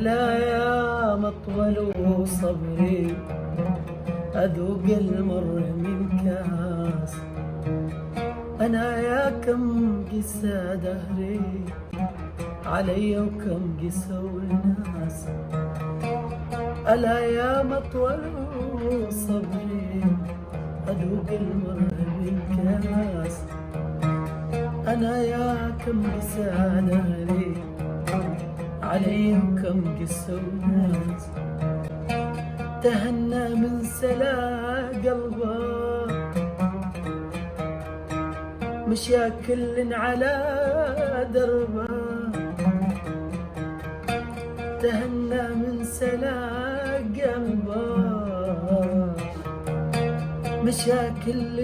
الأيام أطول وصبري أذوق المر من كاس. أنا يا كم قسى دهري علي وكم قسوا الناس. الأيام أطول وصبري أذوق المر من كاس. أنا يا كم قسى دهري علي وكم قسوا الناس. تهنى من سلا قلبه مشاكل على دربه. تهنى من سلا قلبه مشاكل